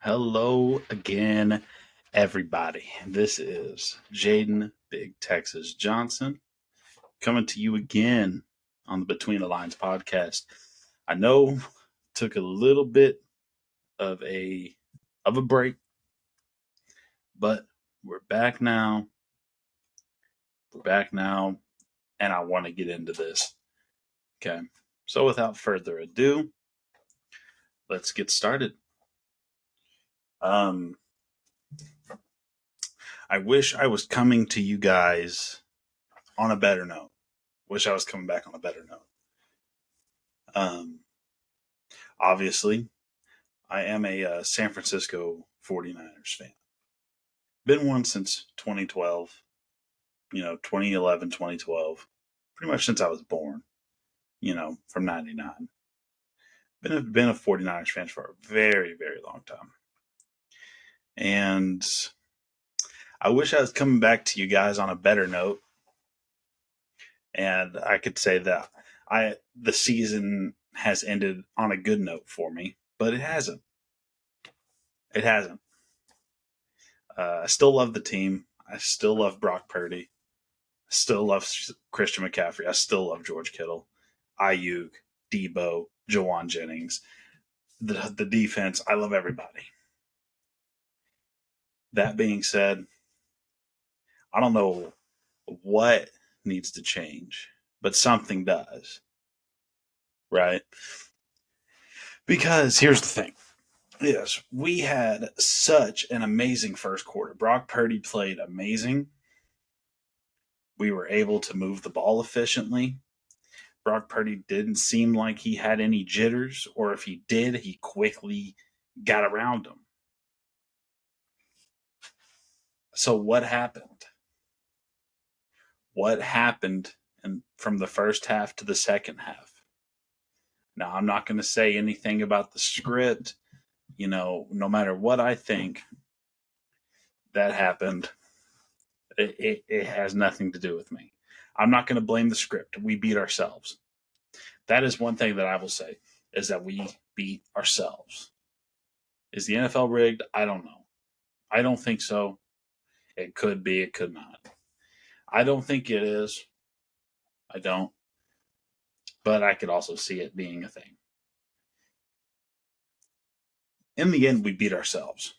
Hello again, everybody. This is Jaden Big Texas Johnson coming to you again on the Between the Lines podcast. I know took a little bit of a break, but we're back now. We're back now, and I want to get into this. Okay. So without further ado, let's get started. I wish I was coming to you guys on a better note. Wish I was coming back on a better note. Obviously, I am a San Francisco 49ers fan. Been one since 2012, 2011, 2012, pretty much since I was born, from 99. Been a 49ers fan for a very, very long time. And I wish I was coming back to you guys on a better note. And I could say that the season has ended on a good note for me, but it hasn't. It hasn't. I still love the team. I still love Brock Purdy. I still love Christian McCaffrey. I still love George Kittle, Ayuk, Debo, Jawan Jennings. The defense, I love everybody. That being said, I don't know what needs to change, but something does. Right? Because here's the thing. Yes, we had such an amazing first quarter. Brock Purdy played amazing. We were able to move the ball efficiently. Brock Purdy didn't seem like he had any jitters, or if he did, he quickly got around them. So what happened? What happened from the first half to the second half? Now, I'm not going to say anything about the script. No matter what I think that happened, it has nothing to do with me. I'm not going to blame the script. We beat ourselves. That is one thing that I will say, is that we beat ourselves. Is the NFL rigged? I don't know. I don't think so. It could be, it could not. I don't think it is. I don't. But I could also see it being a thing. In the end, we beat ourselves.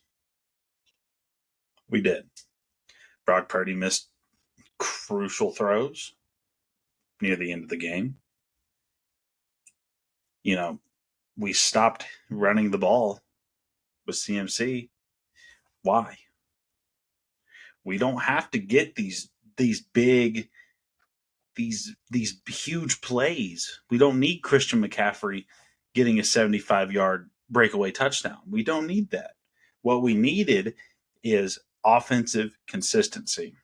We did. Brock Purdy missed crucial throws near the end of the game. We stopped running the ball with CMC. Why? We don't have to get these big, these huge plays. We don't need Christian McCaffrey getting a 75-yard breakaway touchdown. We don't need that. What we needed is offensive consistency.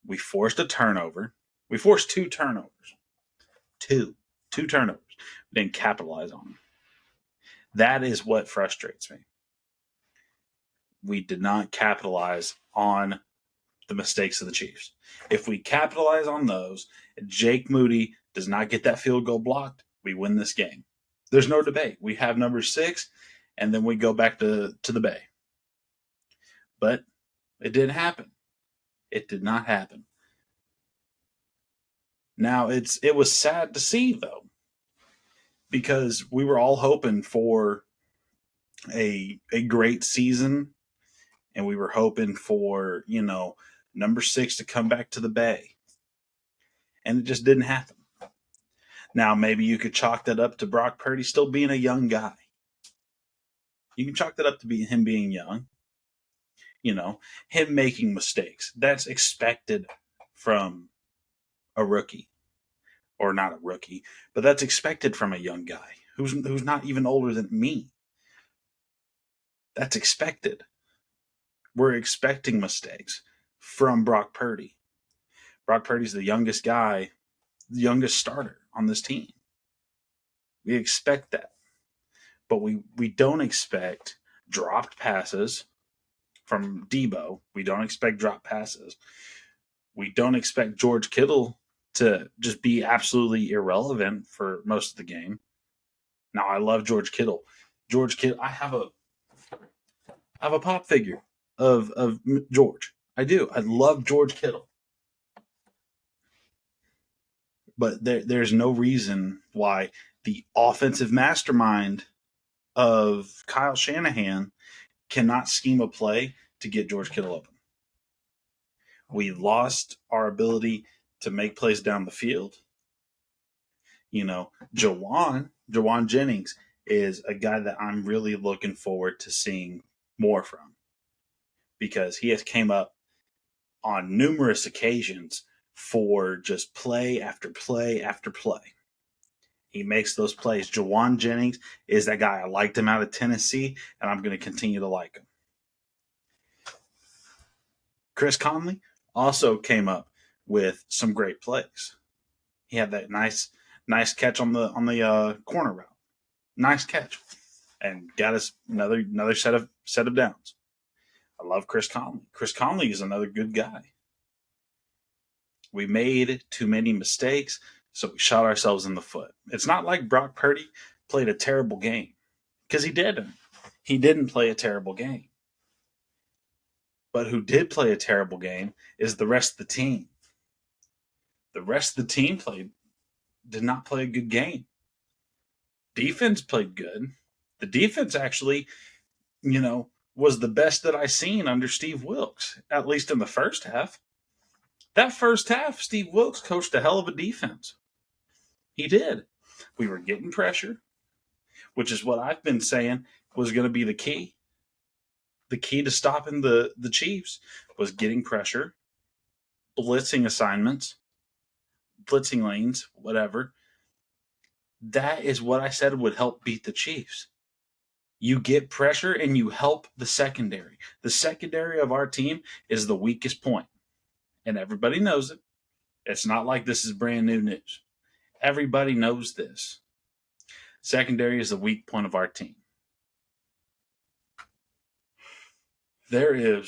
We forced a turnover. We forced two turnovers. Two turnovers. We didn't capitalize on them. That is what frustrates me. We did not capitalize on the mistakes of the Chiefs. If we capitalize on those, Jake Moody does not get that field goal blocked, we win this game. There's no debate. We have number 6, and then we go back to the Bay. But it didn't happen. It did not happen. Now, it was sad to see, though, because we were all hoping for a great season, and we were hoping for, number 6 to come back to the Bay. And it just didn't happen. Now, maybe you could chalk that up to Brock Purdy still being a young guy. You can chalk that up to him being young. Him making mistakes. That's expected from a rookie. Or not a rookie, but that's expected from a young guy who's not even older than me. That's expected. We're expecting mistakes from Brock Purdy. Brock Purdy's the youngest guy, the youngest starter on this team. We expect that. But we don't expect dropped passes from Debo. We don't expect dropped passes. We don't expect George Kittle to just be absolutely irrelevant for most of the game. Now, I love George Kittle. I have I have a pop figure of George. I do. I love George Kittle. But there's no reason why the offensive mastermind of Kyle Shanahan cannot scheme a play to get George Kittle open. We lost our ability to make plays down the field. You know, Jawan Jennings is a guy that I'm really looking forward to seeing more from, because he has came up on numerous occasions for just play after play after play. He makes those plays. Jawan Jennings is that guy. I liked him out of Tennessee, and I'm going to continue to like him. Chris Conley also came up with some great plays. He had that nice catch on the corner route. Nice catch, and got us another set of downs. I love Chris Conley. Chris Conley is another good guy. We made too many mistakes, so we shot ourselves in the foot. It's not like Brock Purdy played a terrible game, because he didn't. He didn't play a terrible game. But who did play a terrible game is the rest of the team. The rest of the team did not play a good game. Defense played good. The defense actually, was the best that I seen under Steve Wilks, at least in the first half. That first half, Steve Wilks coached a hell of a defense. He did. We were getting pressure, which is what I've been saying was going to be the key. The key to stopping the Chiefs was getting pressure, blitzing assignments, blitzing lanes, whatever. That is what I said would help beat the Chiefs. You get pressure and you help the secondary. The secondary of our team is the weakest point, and everybody knows it. It's not like this is brand new news. Everybody knows this. Secondary is the weak point of our team. I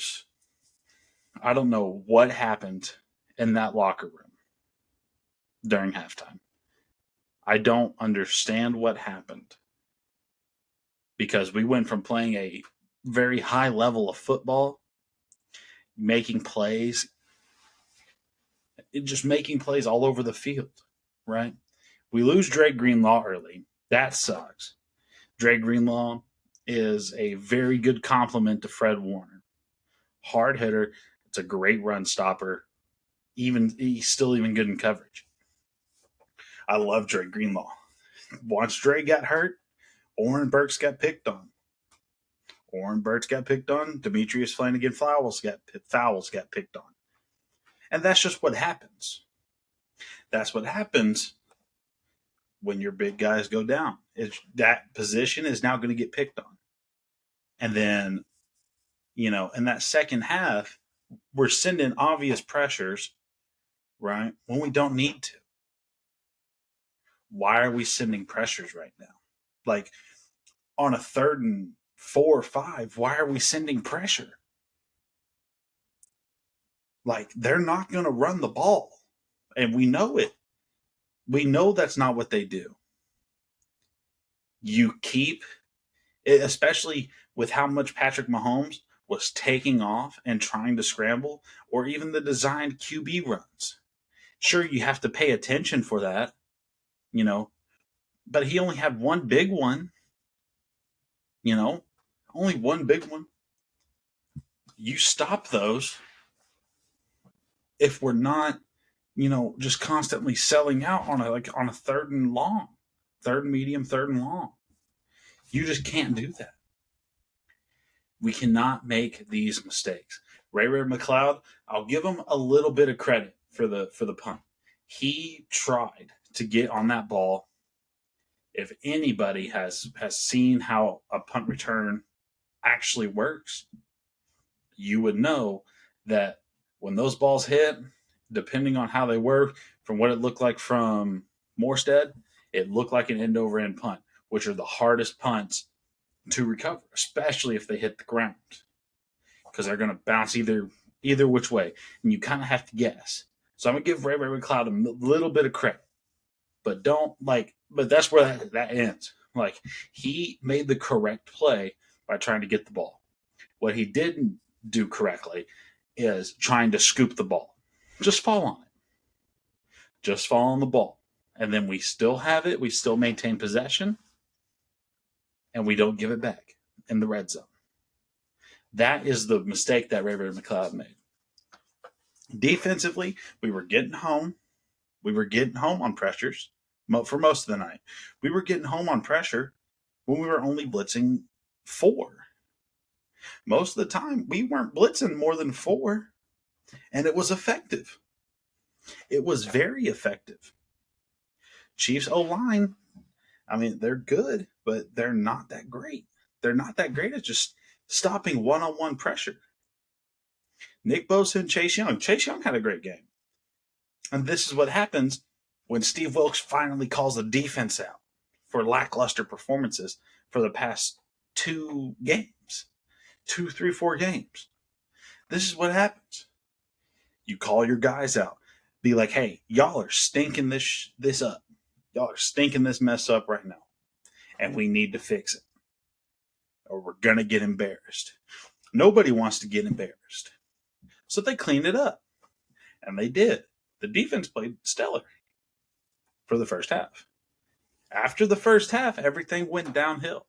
don't know what happened in that locker room during halftime. I don't understand what happened, because we went from playing a very high level of football, making plays, just making plays all over the field, right? We lose Dre Greenlaw early. That sucks. Dre Greenlaw is a very good complement to Fred Warner. Hard hitter. It's a great run stopper. He's still even good in coverage. I love Dre Greenlaw. Once Dre got hurt, Oren Burks got picked on. Demetrius Flanagan fouls got picked on. And that's just what happens. That's what happens when your big guys go down. That position is now going to get picked on. And then, in that second half, we're sending obvious pressures, right, when we don't need to. Why are we sending pressures right now? Like, on a 3rd and 4 or 5, why are we sending pressure? Like, they're not going to run the ball. And we know it. We know that's not what they do. You keep, especially with how much Patrick Mahomes was taking off and trying to scramble, or even the designed QB runs. Sure, you have to pay attention for that, but he only had one big one, only one big one. You stop those if we're not, just constantly selling out on a 3rd and long, 3rd and medium, 3rd and long. You just can't do that. We cannot make these mistakes. Ray McCloud, I'll give him a little bit of credit for the punt. He tried to get on that ball. If anybody has seen how a punt return actually works, you would know that when those balls hit, depending on how they were, from what it looked like from Morstead, it looked like an end-over-end punt, which are the hardest punts to recover, especially if they hit the ground, because they're going to bounce either which way, and you kind of have to guess. So I'm going to give Ray McCloud a little bit of credit, but that's where that ends. Like, he made the correct play by trying to get the ball. What he didn't do correctly is trying to scoop the ball. Just fall on it. Just fall on the ball. And then we still have it. We still maintain possession. And we don't give it back in the red zone. That is the mistake that Ray McCloud made. Defensively, we were getting home. We were getting home on pressures for most of the night. We were getting home on pressure when we were only blitzing 4. Most of the time, we weren't blitzing more than 4, and it was effective. It was very effective. Chiefs O-line, I mean, they're good, but they're not that great. They're not that great at just stopping one-on-one pressure. Nick Bosa and Chase Young. Chase Young had a great game. And this is what happens when Steve Wilks finally calls the defense out for lackluster performances for the past 2 games. 2, 3, 4 games. This is what happens. You call your guys out. Be like, hey, y'all are stinking this up. Y'all are stinking this mess up right now. And we need to fix it. Or we're going to get embarrassed. Nobody wants to get embarrassed. So they cleaned it up. And they did. The defense played stellar for the first half. After the first half, everything went downhill.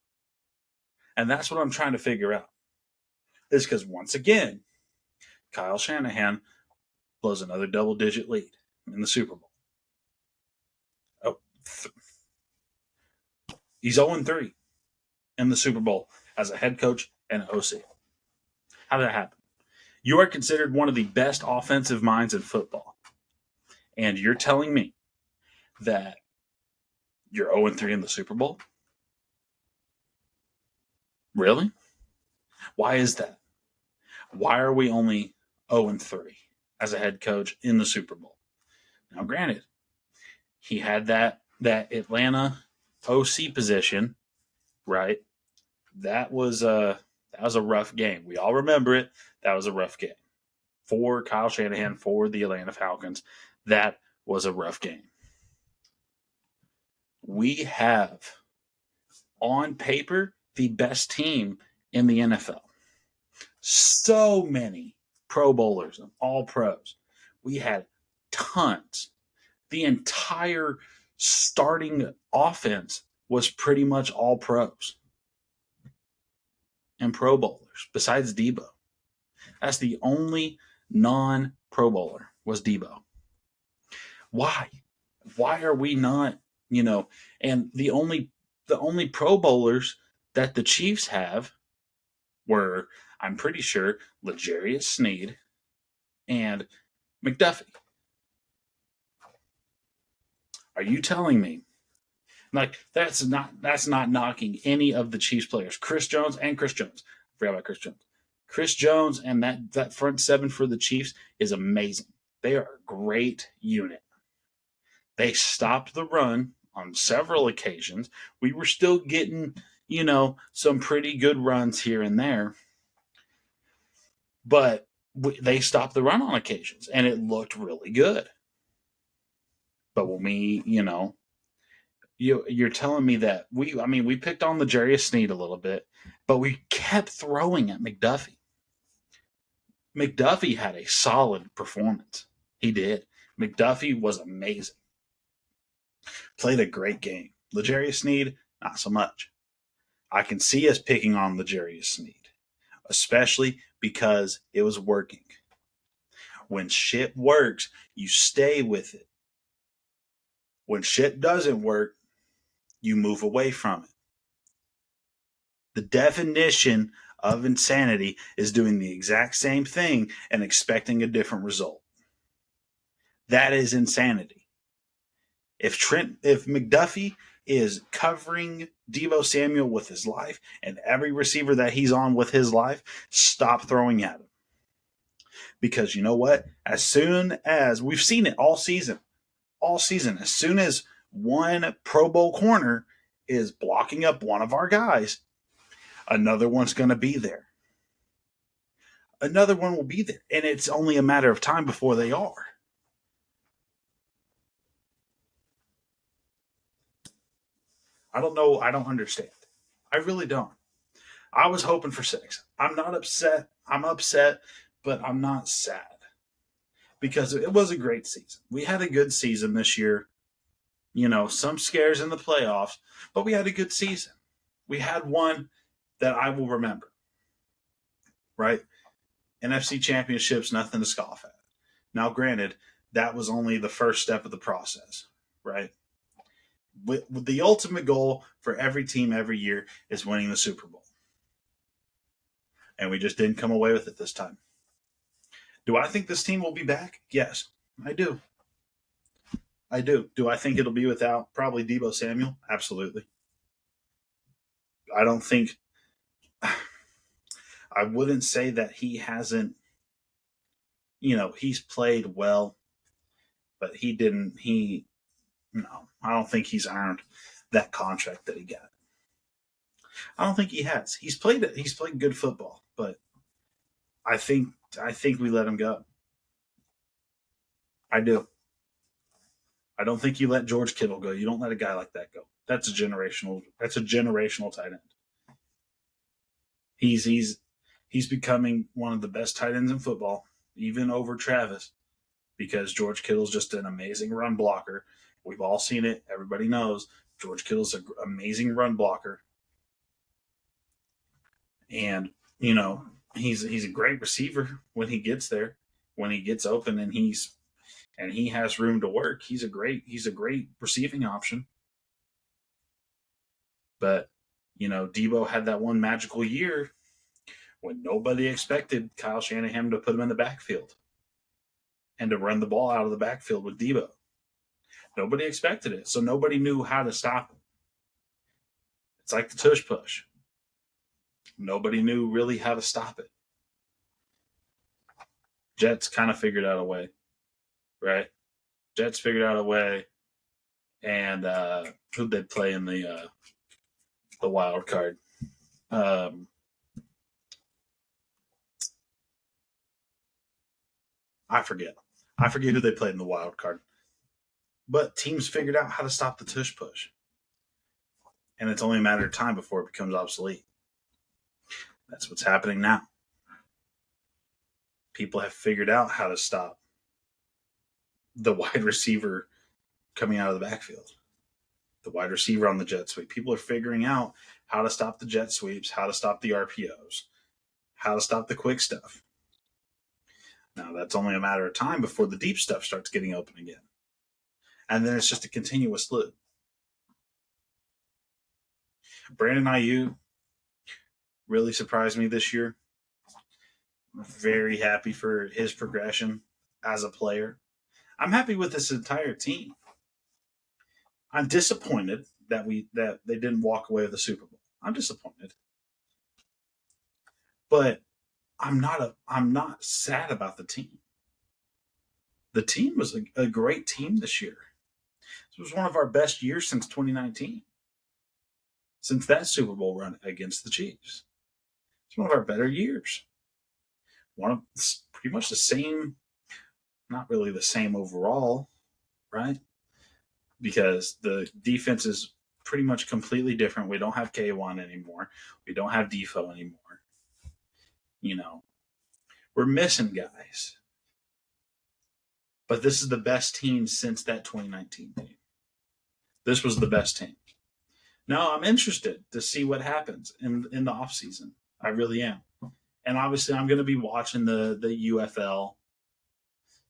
And that's what I'm trying to figure out. Is because once again, Kyle Shanahan blows another double-digit lead in the Super Bowl. He's 0-3 in the Super Bowl as a head coach and an OC. How did that happen? You are considered one of the best offensive minds in football. And you're telling me that you're 0-3 in the Super Bowl? Really? Why is that? Why are we only 0-3 as a head coach in the Super Bowl? Now, granted, he had that Atlanta OC position, right? That was a rough game. We all remember it. That was a rough game for Kyle Shanahan, for the Atlanta Falcons. That was a rough game. We have, on paper, the best team in the NFL. So many Pro Bowlers and all pros. We had tons. The entire starting offense was pretty much all pros and Pro Bowlers, besides Debo. That's the only non-Pro Bowler was Debo. Why? Why are we not, and the only Pro Bowlers that the Chiefs have were, I'm pretty sure, L'Jarius Sneed and McDuffie. Are you telling me? Like, that's not knocking any of the Chiefs players. Chris Jones. I forgot about Chris Jones. Chris Jones and that front 7 for the Chiefs is amazing. They are a great unit. They stopped the run on several occasions. We were still getting, some pretty good runs here and there. But they stopped the run on occasions, and it looked really good. But when we, you're telling me that we picked on L'Jarius Sneed a little bit, but we kept throwing at McDuffie. McDuffie had a solid performance. He did. McDuffie was amazing. Played a great game. L'Jarius Sneed, not so much. I can see us picking on L'Jarius Sneed, especially because it was working. When shit works, you stay with it. When shit doesn't work, you move away from it. The definition of insanity is doing the exact same thing and expecting a different result. That is insanity. If McDuffie is covering Deebo Samuel with his life and every receiver that he's on with his life, stop throwing at him. Because you know what? As soon as we've seen it all season, as soon as one Pro Bowl corner is blocking up one of our guys, another one's going to be there. Another one will be there. And it's only a matter of time before they are. I don't know. I don't understand. I really don't. I was hoping for 6. I'm not upset. I'm upset, but I'm not sad because it was a great season. We had a good season this year. Some scares in the playoffs, but we had a good season. We had one that I will remember, right? NFC Championships, nothing to scoff at. Now, granted, that was only the first step of the process, right? With the ultimate goal for every team every year is winning the Super Bowl. And we just didn't come away with it this time. Do I think this team will be back? Yes, I do. I do. Do I think it'll be without probably Deebo Samuel? Absolutely. I don't think I wouldn't say that he hasn't, he's played well, but no, I don't think he's earned that contract that he got. I don't think he has. He's played good football, but I think I think we let him go. I do. I don't think you let George Kittle go. You don't let a guy like that go. That's a generational tight end. He's becoming one of the best tight ends in football, even over Travis, because George Kittle's just an amazing run blocker. We've all seen it. Everybody knows George Kittle's an amazing run blocker, and he's a great receiver when he gets there, when he gets open, and he has room to work. He's a great receiving option. But Debo had that one magical year when nobody expected Kyle Shanahan to put him in the backfield and to run the ball out of the backfield with Debo. Nobody expected it, so nobody knew how to stop him. It's like the tush push. Nobody knew really how to stop it. Jets kind of figured out a way, right? Jets figured out a way, and who'd they play in the wild card? Um, I forget. I forget who they played in the wild card. But teams figured out how to stop the tush push, and it's only a matter of time before it becomes obsolete. That's what's happening now. People have figured out how to stop the wide receiver coming out of the backfield, the wide receiver on the jet sweep. People are figuring out how to stop the jet sweeps, how to stop the RPOs, how to stop the quick stuff. Now, that's only a matter of time before the deep stuff starts getting open again. And then it's just a continuous loop. Brandon Aiyuk really surprised me this year. Very happy for his progression as a player. I'm happy with this entire team. I'm disappointed that they didn't walk away with the Super Bowl. I'm disappointed, but I'm not sad about the team. The team was a great team this year. This was one of our best years since 2019, since that Super Bowl run against the Chiefs. It's one of our better years. One of pretty much the same, not really the same overall, right? Because the defense is pretty much completely different. We don't have K1 anymore. We don't have Defoe anymore. You know, we're missing guys. But this is the best team since that 2019 team. This was the best team. Now I'm interested to see what happens in the offseason. I really am. And obviously I'm going to be watching the UFL.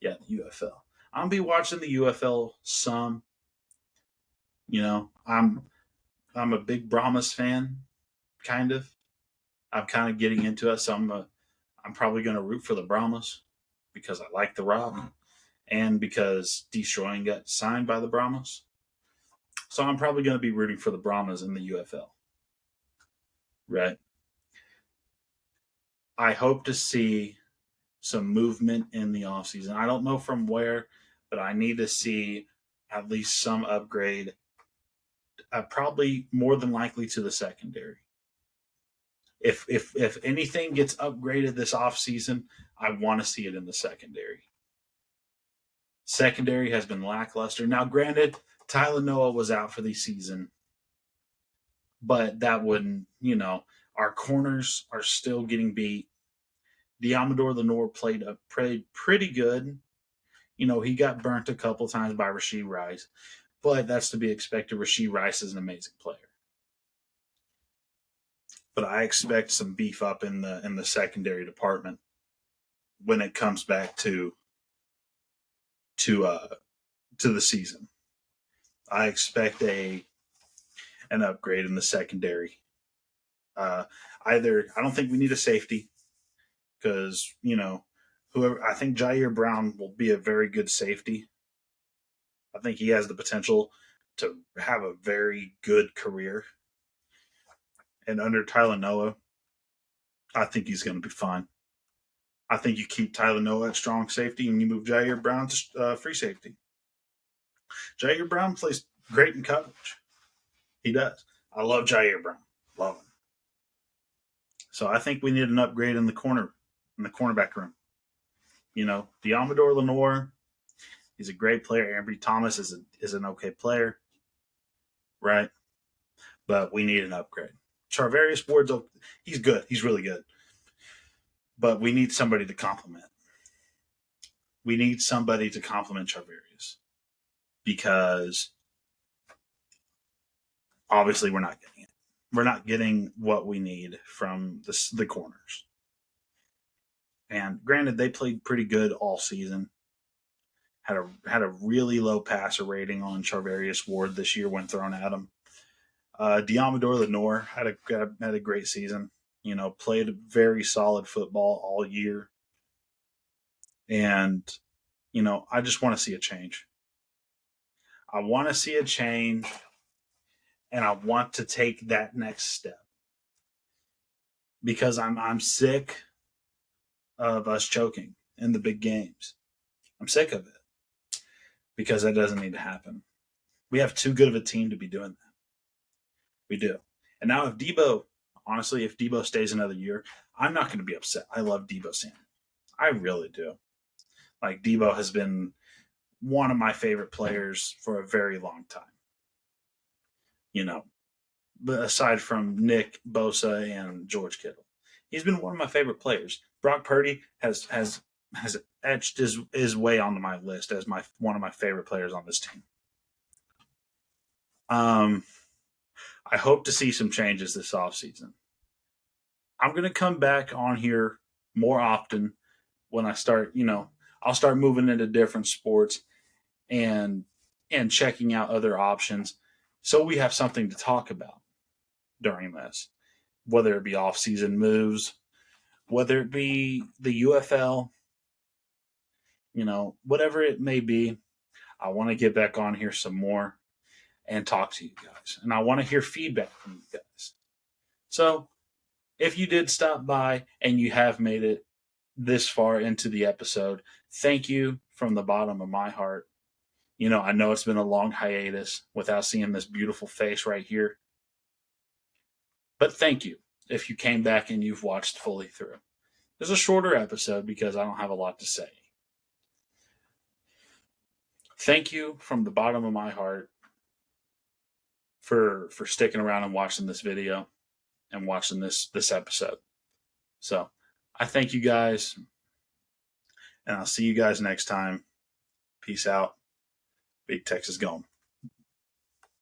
Yeah, the UFL. I'm going to be watching the UFL some. I'm a big Brahmas fan, kind of. I'm kind of getting into it, so I'm probably going to root for the Brahmas because I like the Rock and because Destroying got signed by the Brahmas. So I'm probably going to be rooting for the Brahmas in the UFL, right? I hope to see some movement in the offseason. I don't know from where, but I need to see at least some upgrade, probably more than likely to the secondary. If anything gets upgraded this offseason, I want to see it in the secondary. Secondary has been lackluster. Now, granted, Tyler Noah was out for the season, but that wouldn't, Our corners are still getting beat. Diamador Lenore played pretty good. He got burnt a couple times by Rashee Rice, but that's to be expected. Rashee Rice is an amazing player. But I expect some beef up in the secondary department when it comes back to the season. I expect an upgrade in the secondary. Either I don't think we need a safety because whoever I think Jair Brown will be a very good safety. I think he has the potential to have a very good career. And under Tyler Noah, I think he's going to be fine. I think you keep Tyler Noah at strong safety and you move Jair Brown to free safety. Jair Brown plays great in coverage. He does. I love Jair Brown. Love him. So I think we need an upgrade in the cornerback room. Diamador Lenore, he's a great player. Ambry Thomas is an okay player, right? But we need an upgrade. Charvarius Ward's he's good. He's really good. But we need somebody to complement. We need somebody to complement Charvarius because obviously we're not getting it. We're not getting what we need from the corners. And granted, they played pretty good all season. Had a really low passer rating on Charvarius Ward this year when thrown at him. Diamador Lenore had a great season. Played very solid football all year. And, I just want to see a change. I want to see a change, and I want to take that next step. Because I'm sick of us choking in the big games. I'm sick of it. Because that doesn't need to happen. We have too good of a team to be doing that. We do. And now if Debo stays another year, I'm not going to be upset. I love Debo Samuel. I really do. Like, Debo has been one of my favorite players for a very long time. But aside from Nick Bosa and George Kittle, he's been one of my favorite players. Brock Purdy has etched his way onto my list as one of my favorite players on this team. I hope to see some changes this offseason. I'm going to come back on here more often when I start, I'll start moving into different sports and checking out other options so we have something to talk about during this, whether it be off-season moves, whether it be the UFL, whatever it may be. I want to get back on here some more and talk to you guys. And I want to hear feedback from you guys. So if you did stop by and you have made it this far into the episode, thank you from the bottom of my heart. I know it's been a long hiatus without seeing this beautiful face right here. But thank you if you came back and you've watched fully through. It's a shorter episode because I don't have a lot to say. Thank you from the bottom of my heart for sticking around and watching this video and watching this episode. So I thank you guys, and I'll see you guys next time. Peace out. Big Texas gone.